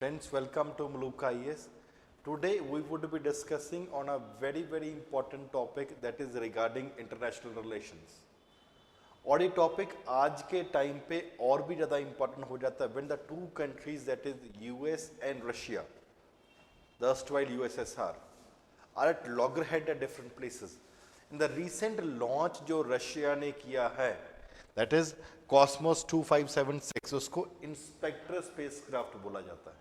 Friends, welcome to Muluka IS. Today we would be discussing on a very important topic that is regarding international relations. और ये topic आज के time पे और भी ज़्यादा इम्पोर्टेंट हो जाता है when the two countries that is US and Russia, the erstwhile USSR, are at loggerhead at different places. In the recent launch जो रशिया ने किया है, that is Cosmos 2576, उसको इंस्पेक्टर स्पेसक्राफ्ट बोला जाता है.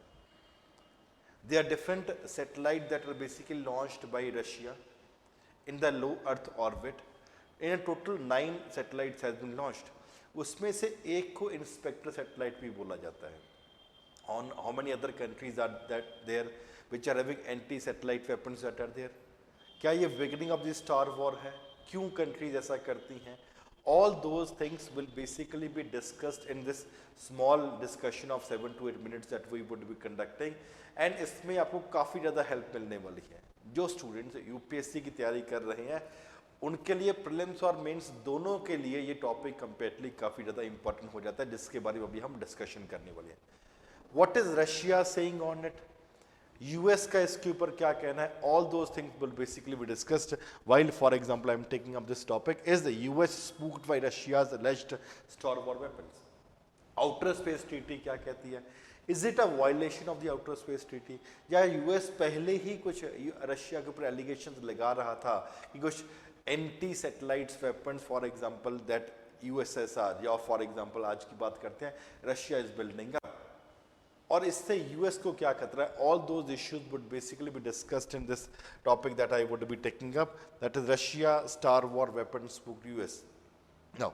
There are different satellites that are basically launched by Russia in the low Earth orbit. In a total 9 satellites has been launched. उसमें से एक को इंस्पेक्टर सैटेलाइट भी बोला जाता है. On how many other countries are that there which are having anti-satellite weapons that are there? क्या ये beginning of the Star War है? क्यों countries ऐसा करती हैं? All those things will basically be discussed in this small discussion of 7 to 8 minutes that we would be conducting. And इसमें आपको काफ़ी ज़्यादा हेल्प मिलने वाली है. जो स्टूडेंट्स यूपीएससी की तैयारी कर रहे हैं उनके लिए प्रीलिम्स और मेंस दोनों के लिए ये टॉपिक कंपेरेटली काफ़ी ज़्यादा इंपॉर्टेंट हो जाता है, जिसके बारे में अभी हम डिस्कशन करने वाले हैं. What is Russia saying on it, US का इसके ऊपर क्या कहना है, all those things will basically be discussed. While for example I am taking up this topic, is the US spooked by Russia's alleged star war weapons. Outer space treaty क्या कहती है, is it a violation of the outer space treaty, या US पहले ही कुछ Russia के ऊपर allegations लगा रहा था कि कुछ anti satellites weapons for example that USSR, या फॉर एग्जांपल आज की बात करते हैं रशिया इज बिल्डिंग अप, और इससे यूएस को क्या खतरा है. All those issues would basically be discussed in this topic that I would be taking up, that is Russia star war weapons spooked US. Now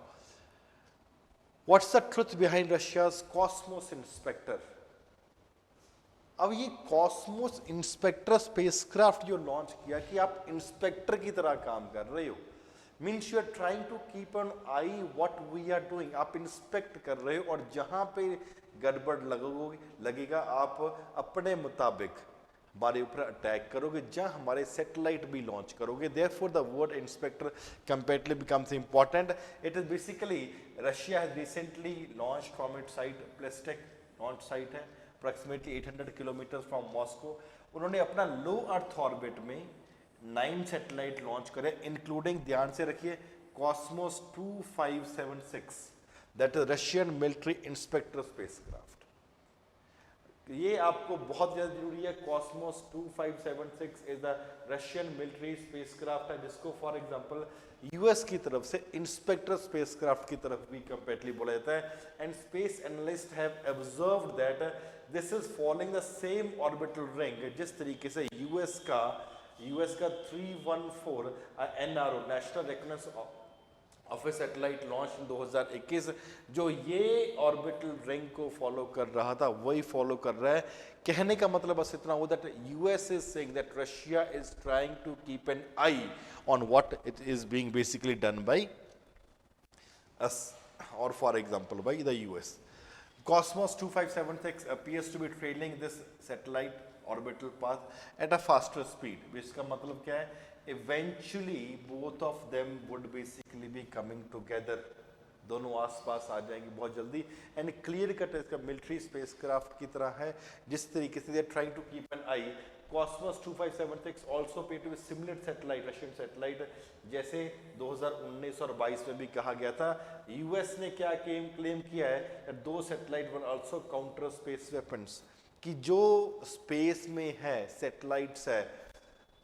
what's the truth behind Russia's Cosmos inspector. अब ये Cosmos inspector spacecraft जो launch किया कि आप inspector की तरह काम कर रहे हो, means you are trying to keep an eye what we are doing. आप इंस्पेक्ट कर रहे हो और जहां पे गड़बड़ लगेगा आप अपने मुताबिक हमारे ऊपर अटैक करोगे, जहां हमारे सैटेलाइट भी लॉन्च करोगे. Therefore the word inspector comparatively becomes important. It is basically Russia has recently launch from it site Plesetsk launch site है अप्रॉक्सीमेटली 800 किलोमीटर फ्रॉम मॉस्को. उन्होंने अपना लो अर्थ ऑर्बिट में 9 सैटेलाइट लॉन्च करे, इंक्लूडिंग, ध्यान से रखिए, Cosmos 2576, that is Russian military inspector spacecraft. ये आपको बहुत ज़्यादा जरूरी है. Cosmos 2576 is the Russian military spacecraft है, जिसको फॉर एग्जांपल यूएस की तरफ से इंस्पेक्टर स्पेसक्राफ्ट की तरफ भी कंपेरेटली बोला जाता है. And space analyst have observed that this is following the same orbital ring. जिस तरीके से यूएस का 314 NRO national recognition of A satellite launch in 2021 जो ये ऑर्बिटल रिंग को फॉलो कर रहा था वही फॉलो कर रहा है. कहने का मतलब बस इतना हो that US is saying that Russia is trying to keep an eye on what it is being basically done by us और for example by the US. Cosmos 2576 appears to be trailing this satellite orbital path at a faster speed. इसका मतलब क्या है, eventually both of them would basically be coming together. दोनों आसपास आ जाएंगे बहुत जल्दी. एंड क्लियर कट इसका मिलिट्री स्पेसक्राफ्ट की तरह है, जिस तरीके से they are trying to keep an eye. Cosmos 2576 also appear to be similar satellite, Russian satellite, जैसे 2019 और 22 में भी कहा गया था. यूएस ने क्या क्लेम किया है, दो satellite were also counter space weapons, कि जो स्पेस में है सैटेलाइट्स है,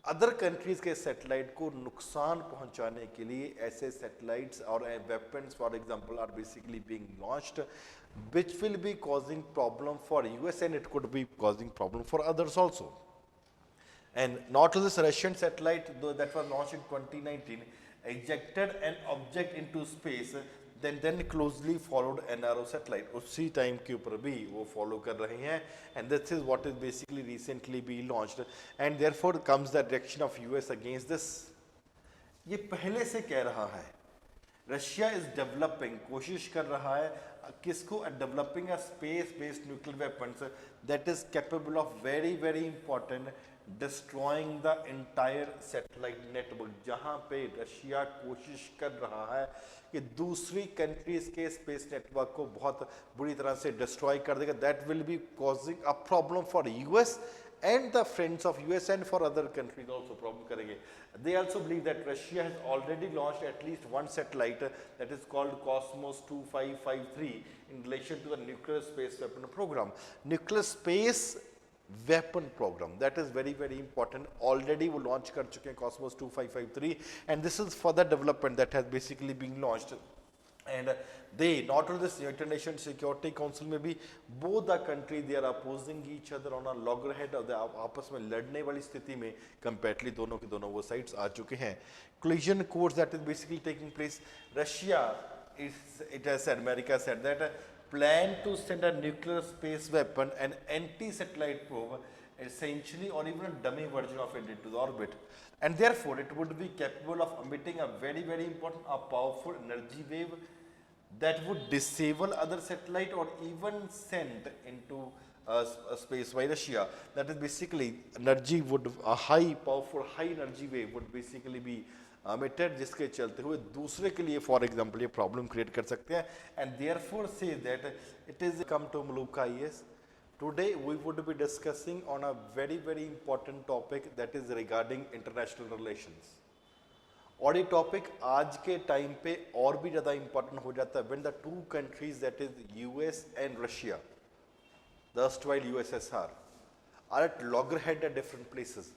अदर कंट्रीज के सैटेलाइट को नुकसान पहुंचाने के लिए ऐसे सैटेलाइट्स और weapons for example are basically being launched which will be causing problem for US and it could be causing problem for others also. And not only this Russian satellite though that was launched in 2019 ejected an object into space, then closely followed NRO satellite. उसी time के ऊपर भी वो follow कर रहे हैं. and this is what is basically recently be launched and therefore comes the direction of US against this. ये पहले से कह रहा है रशिया इज डेवलपिंग, कोशिश कर रहा है किसको developing a space based nuclear weapons that is capable of very very important destroying the entire satellite network, जहां पे रशिया कोशिश कर रहा है कि दूसरी कंट्रीज के स्पेस नेटवर्क को बहुत बुरी तरह से डिस्ट्रॉय कर देगा. That will be causing a problem for US and the friends of US and for other countries also problem करेंगे. They also believe that Russia has already launched at least one satellite that is called Cosmos 2553 in relation to the nuclear space weapon program. Nuclear space weapon program, that is very very important. Already वो launch कर चुके हैं Cosmos 2553 and this is further development that has basically been launched. And they not only this United Nations Security Council में भी both the country they are opposing each other on a loggerhead of the आपस में लड़ने वाली स्थिति में comparatively दोनों के दोनों वो sides आ चुके हैं. Collision course that is basically taking place. Russia it has said, America said that plan to send a nuclear space weapon and anti-satellite probe essentially or even a dummy version of it into the orbit, and therefore it would be capable of emitting a very very important a powerful energy wave that would disable other satellite or even send into space by Russia. That is basically energy would a high powerful high energy wave would basically be emitted, जिसके चलते हुए दूसरे के लिए for example ये problem create कर सकते हैं. एंड देयरफॉर से that it is come to Maluka IAS. Today we would be discussing on a very very important topic that is regarding international relations. और ये टॉपिक आज के टाइम पे और भी ज़्यादा इंपॉर्टेंट हो जाता है when the two countries that is US and Russia, the erstwhile USSR, are at loggerhead at different places.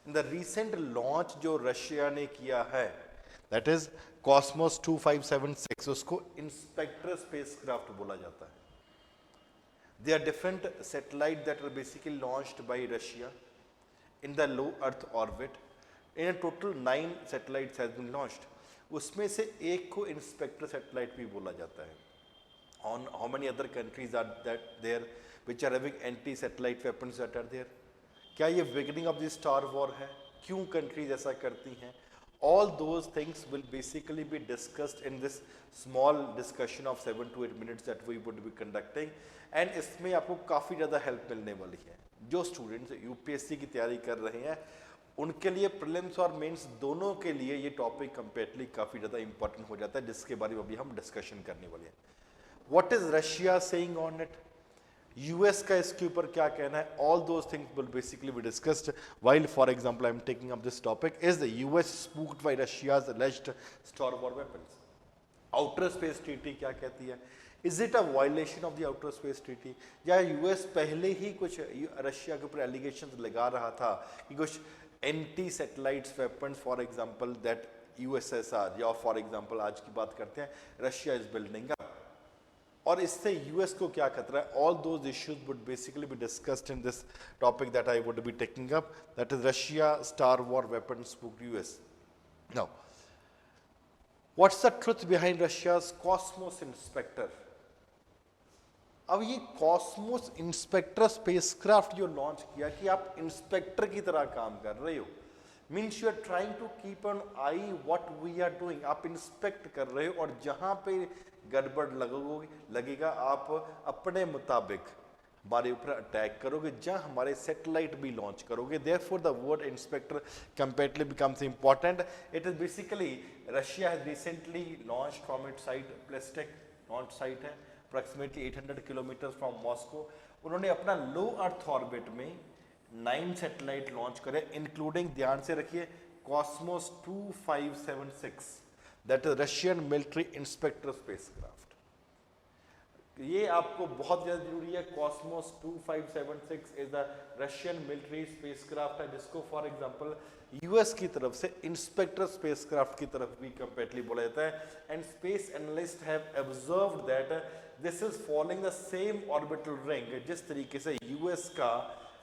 In the recent launch जो रशिया ने किया है that is Cosmos 2576, उसको इंस्पेक्टर स्पेसक्राफ्ट बोला जाता है. There are different satellites that are basically launched by Russia in the low Earth orbit. In a total 9 satellites has been launched. उसमें से एक को इंस्पेक्टर सैटेलाइट भी बोला जाता है. On how many other countries are that there which are having anti-satellite weapons that are there? क्या ये beginning of the Star War है? क्यों countries ऐसा करती हैं? All those things will basically be discussed in this small discussion of 7 to 8 minutes that we would be conducting. And इसमें आपको काफ़ी ज़्यादा हेल्प मिलने वाली है. जो स्टूडेंट्स यूपीएससी की तैयारी कर रहे हैं उनके लिए प्रीलिम्स और मेंस दोनों के लिए ये टॉपिक कंपेरेटिवली काफ़ी ज़्यादा इंपॉर्टेंट हो जाता है, जिसके बारे में अभी हम डिस्कशन करने वाले हैं. What is Russia saying on it? US का इसके ऊपर क्या कहना है? All those things will basically be discussed while for example I am taking up this topic. Is the US spooked by Russia's alleged star war weapons? Outer space treaty क्या कहती है? Is it a violation of the outer space treaty? या US पहले ही कुछ Russia के ऊपर allegations लगा रहा था कि कुछ anti satellites weapons for example that USSR या फॉर एग्जांपल आज की बात करते हैं रशिया इज बिल्डिंग अप, और इससे यूएस को क्या खतरा है? All those issues would basically be discussed in this topic that I would be taking up, that is Russia star war weapon spooked US. Now what's the truth behind Russia's Cosmos inspector? अब ये Cosmos inspector spacecraft जो launch किया कि आप inspector की तरह काम कर रहे हो, means you are trying to keep an eye what we are doing. आप इंस्पेक्ट कर रहे हो और जहां पे गड़बड़ लगेगा आप अपने मुताबिक हमारे ऊपर अटैक करोगे, जहां हमारे सैटेलाइट भी लॉन्च करोगे. Therefore the word inspector comparatively becomes important. It is basically Russia has recently launch from it site Plesetsk launch site है अप्रॉक्सीमेटली 800 किलोमीटर फ्रॉम मॉस्को. उन्होंने अपना लो अर्थ ऑर्बिट में 9 सैटेलाइट लॉन्च करे इंक्लूडिंग, ध्यान से रखिए, Cosmos 2576 that is Russian military inspector spacecraft. ये आपको बहुत ज्यादा जरूरी है. Cosmos 2576 is the Russian military spacecraft है, जिसको फॉर एग्जांपल यूएस की तरफ से इंस्पेक्टर स्पेसक्राफ्ट की तरफ भी कंपेरेटिवली बोला जाता है. And space analyst have observed that this is following the same orbital ring, जिस तरीके से यूएस का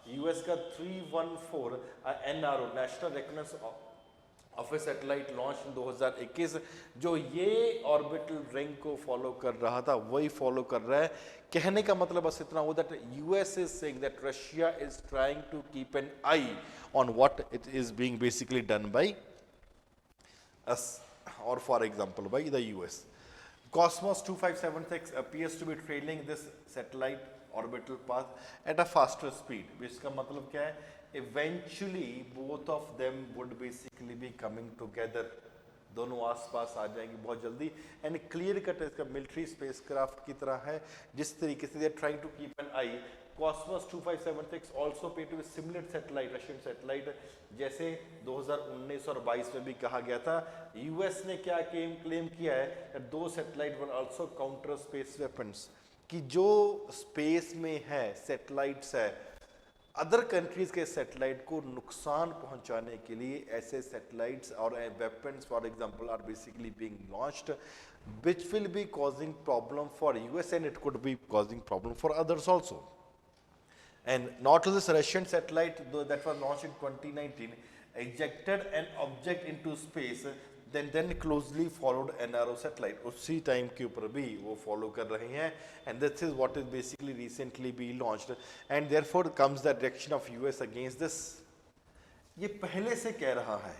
314 NRO national recognition of A satellite launch in 2021 जो ये ऑर्बिटल रिंग को फॉलो कर रहा था वही फॉलो कर रहा है. कहने का मतलब बस इतना हो that US is saying that Russia is trying to keep an eye on what it is being basically done by us और for example by the US. Cosmos 2576 appears to be trailing this satellite orbital path at a faster speed. इसका मतलब क्या है? Eventually, both of them would basically be coming together. दोनों आसपास आ जाएंगे बहुत जल्दी एंड क्लियर कट इसका मिलिट्री स्पेसक्राफ्ट की तरह है जिस तरीके से they are trying to keep an eye. Cosmos 2576 also appear to be similar satellite, Russian satellite, जैसे 2019 और 22 में भी कहा गया था. यूएस ने क्या क्लेम किया है? दो satellite were also counter space weapons, कि जो स्पेस में है सैटेलाइट्स है, अदर कंट्रीज के सैटेलाइट को नुकसान पहुंचाने के लिए ऐसे सैटेलाइट्स और weapons for example are basically being launched which will be causing problem for US and it could be causing problem for others also. And not only this Russian satellite though that was launched in 2019 ejected an object into space, then closely followed NRO satellite. उसी time के ऊपर भी वो follow कर रहे हैं and this is what is basically recently be launched and therefore comes the direction of US against this. ये पहले से कह रहा है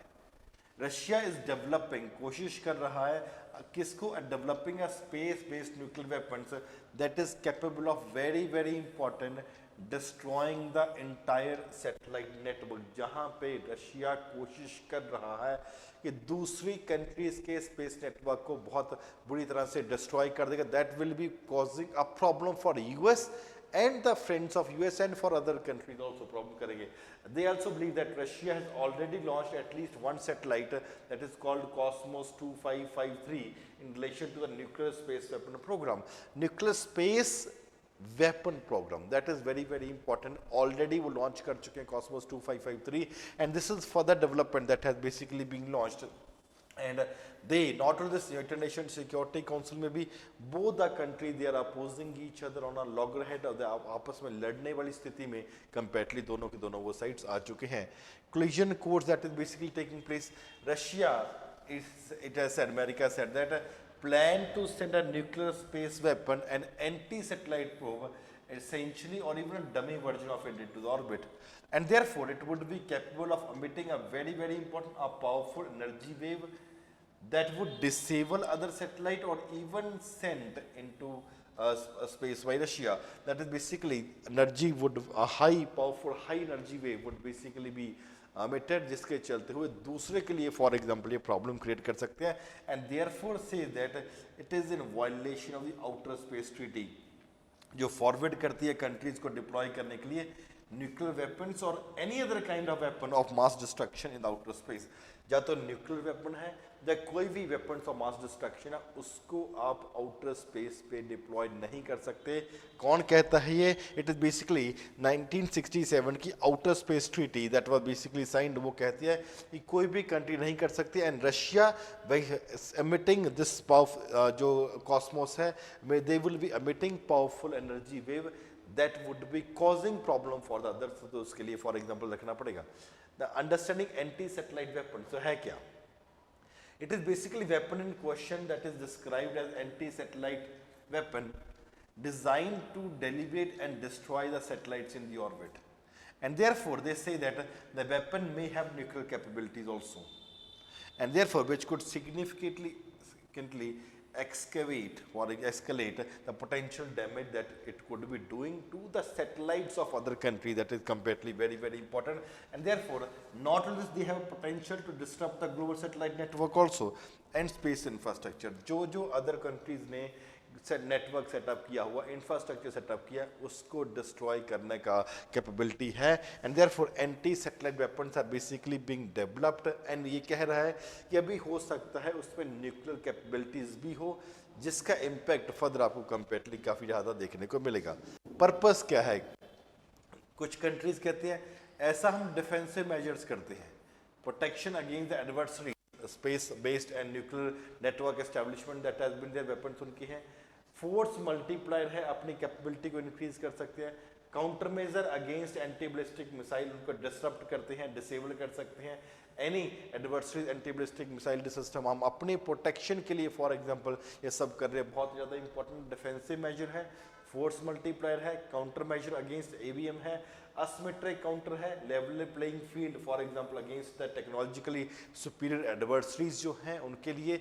रशिया इज डेवलपिंग, कोशिश कर रहा है किसको? Developing a space based nuclear weapons that is capable of very very important destroying the entire satellite network. जहां पे रशिया कोशिश कर रहा है कि दूसरी कंट्रीज के स्पेस नेटवर्क को बहुत बुरी तरह से डिस्ट्रॉय कर देगा. That will be causing a problem for US and the friends of US and for other countries also problem करेंगे. They also believe that Russia has already launched at least one satellite that is called Cosmos 2553 in relation to the nuclear space weapon program. Nuclear space weapon program, that is very very important. Already वो launch कर चुके हैं Cosmos 2553 and this is further development that has basically been launched. And they not only this United Security Council में भी both the country they are opposing each other on a loggerhead of the आपस में लड़ने वाली स्थिति में comparatively दोनों के दोनों वो sides आ चुके हैं. Collision course that is basically taking place. Russia it has said, America said that plan to send a nuclear space weapon and anti-satellite probe essentially or even a dummy version of it into the orbit, and therefore it would be capable of emitting a very very important a powerful energy wave that would disable other satellite or even send into space by Russia. That is basically energy would a high powerful high energy wave would basically be emitted जिसके चलते हुए दूसरे के लिए for example ये problem create कर सकते हैं एंड देयरफॉर से that it is in violation of the outer space treaty जो फॉरवर्ड करती है कंट्रीज को डिप्लॉय करने के लिए न्यूक्लियर वेपन्स और any other kind of weapon of mass destruction in the outer space. या तो न्यूक्लियर वेपन है या कोई भी वेपन ऑफ मास डिस्ट्रक्शन है उसको आप आउटर स्पेस पे डिप्लॉय नहीं कर सकते. कौन कहता है ये? इट इज बेसिकली 1967 की outer space treaty that was basically signed. वो कहती है कि कोई भी कंट्री नहीं कर सकती एंड रशिया एमिटिंग दिस जो कॉस्मोस है they will be emitting powerful energy wave that would be causing problem for the others. तो उसके लिए फॉर एग्जाम्पल रखना पड़ेगा. The understanding anti-satellite weapon. So है क्या? It is basically weapon in question that is described as anti-satellite weapon designed to deliberate and destroy the satellites in the orbit. And therefore they say that the weapon may have nuclear capabilities also. And therefore which could significantly excavate or escalate the potential damage that it could be doing to the satellites of other country. That is completely very very important. And therefore not only they have potential to disrupt the global satellite network also and space infrastructure. जो other countries ने network setup किया हुआ infrastructure setup किया उसको destroy करने का capability है. And therefore anti satellite weapons are basically being developed and ये कह रहा है कि अभी हो सकता है उसमें न्यूक्लियर कैपेबिलिटीज भी हो जिसका इम्पैक्ट फर्दर आपको कंपेरेटिवली काफ़ी ज़्यादा देखने को मिलेगा. पर्पस क्या है? कुछ कंट्रीज कहते हैं ऐसा हम डिफेंसिव मेजर्स करते हैं, protection against the adversary, space based and nuclear network establishment that has been there weapons उनकी हैं. फोर्स मल्टीप्लायर है, अपनी कैपेबिलिटी को इंक्रीज कर सकते हैं. Counter measure against anti ballistic missile उनको डिसरप्ट करते हैं, डिसेबल कर सकते हैं. Any adversary anti ballistic missile system हम अपने प्रोटेक्शन के लिए फॉर एग्जांपल ये सब कर रहे हैं. बहुत ज़्यादा इंपॉर्टेंट डिफेंसिव मेजर है, फोर्स मल्टीप्लायर है, काउंटर मेजर अगेंस्ट एवीएम है, असिमेट्रिक काउंटर है, level playing field for example against the technologically superior adversaries जो हैं उनके लिए.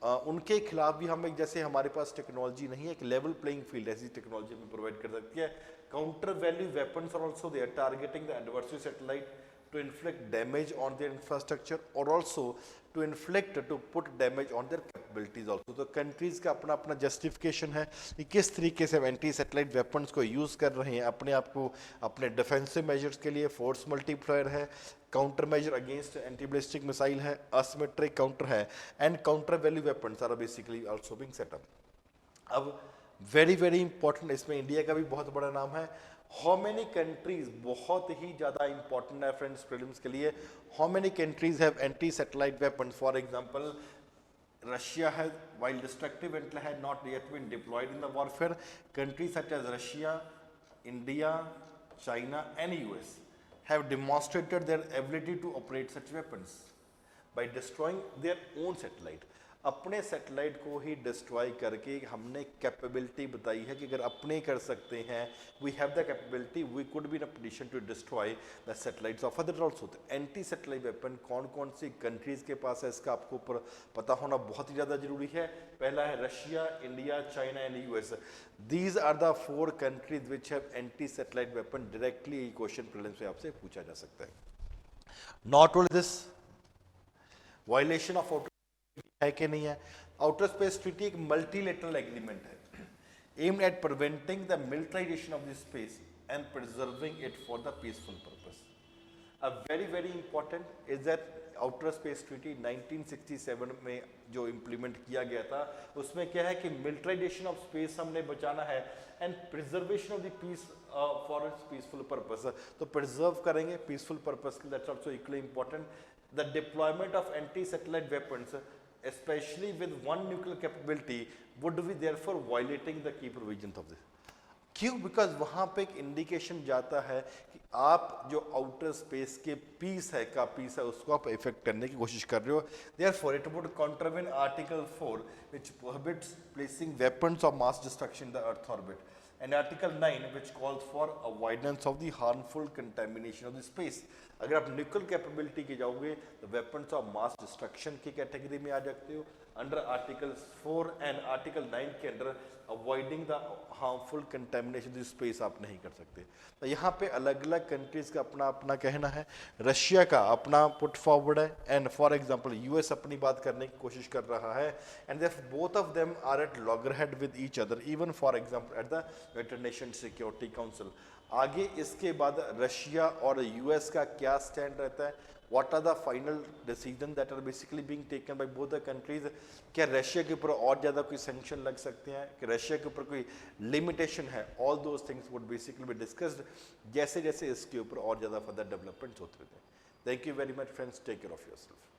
उनके खिलाफ भी हम एक, जैसे हमारे पास टेक्नोलॉजी नहीं है, एक लेवल प्लेइंग फील्ड ऐसी टेक्नोलॉजी हमें प्रोवाइड कर सकती है। Counter value weapons are also there targeting the adversary satellite to inflict damage on their infrastructure or also to put damage on their capabilities also। तो countries का अपना अपना justification है कि किस तरीके से एंटी सैटेलाइट वेपन्स को यूज़ कर रहे हैं अपने आप को अपने डिफेंसिव मेजर्स के लिए। फोर्स मल्टीप्लायर है, counter measure against anti ballistic missile है, असिमेट्रिक काउंटर है, and counter value weapons are basically also being set up. अब वेरी वेरी इंपॉर्टेंट, इसमें इंडिया का भी बहुत बड़ा नाम है। हाउ मेनी कंट्रीज, बहुत ही ज़्यादा इंपॉर्टेंट है फ्रेंड्स प्रीलिम्स के लिए, how many countries have anti satellite weapons. For example Russia has, while destructive intel had not yet been deployed in the warfare, countries such as Russia, India, China and US have demonstrated their ability to operate such weapons by destroying their own satellite। अपने satellite को ही destroy करके हमने capability बताई है कि अगर अपने कर सकते हैं, we have the capability, we could be in a position to destroy the satellites of other also. Anti satellite weapon कौन कौन सी कंट्रीज के पास है, इसका आपको पता होना बहुत ही ज़्यादा जरूरी है। पहला है Russia, India, China and US. These are the 4 countries which have anti satellite weapon. Directly question prelims में आपसे पूछा जा सकता है। Not only this, violation of है कि नहीं है। आउटर स्पेस ट्रीटी एक मल्टीलेटरल एग्रीमेंट है aimed at preventing the militarization of the space and preserving it for the peaceful purpose. A very very important is that outer space treaty 1967 में जो implement किया गया था, उसमें क्या है कि मिलिटराइजेशन ऑफ स्पेस हमने बचाना है and preservation of the peace for its peaceful purpose. तो प्रिजर्व करेंगे peaceful purpose, that's also equally important. The deployment of anti satellite weapons especially with one nuclear capability would be therefore violating the key provisions of this। क्यों? Because वहां पे एक indication जाता है कि आप जो आउटर स्पेस के पीस है उसको आप इफेक्ट करने की कोशिश कर रहे हो। therefore it would contravene article 4 which prohibits placing weapons of mass destruction in the earth orbit and article 9 which calls for avoidance of the harmful contamination of the space। अगर आप न्यूक्लियर कैपेबिलिटी की जाओगे तो weapons of mass destruction की category में आ जाते हो under article 4 and article 9 के under avoiding the harmful contamination space आप नहीं कर सकते। तो यहाँ पे अलग अलग कंट्रीज का अपना अपना कहना है। रशिया का अपना पुट फॉरवर्ड है एंड फॉर एग्जांपल यूएस अपनी बात करने की कोशिश कर रहा है and both of them are at loggerhead with each other, even for example at the United Nation Security Council. आगे इसके बाद रशिया और यूएस का क्या स्टैंड रहता है, what are the final decision that are basically being taken by both the countries. क्या Russia के ऊपर और ज़्यादा कोई सैंक्शन लग सकते हैं, कि रशिया के ऊपर कोई लिमिटेशन है, all those things would basically be discussed जैसे जैसे इसके ऊपर और ज़्यादा फर्दर डेवलपमेंट्स होते रहते हैं। Thank you very much friends, take care of yourself.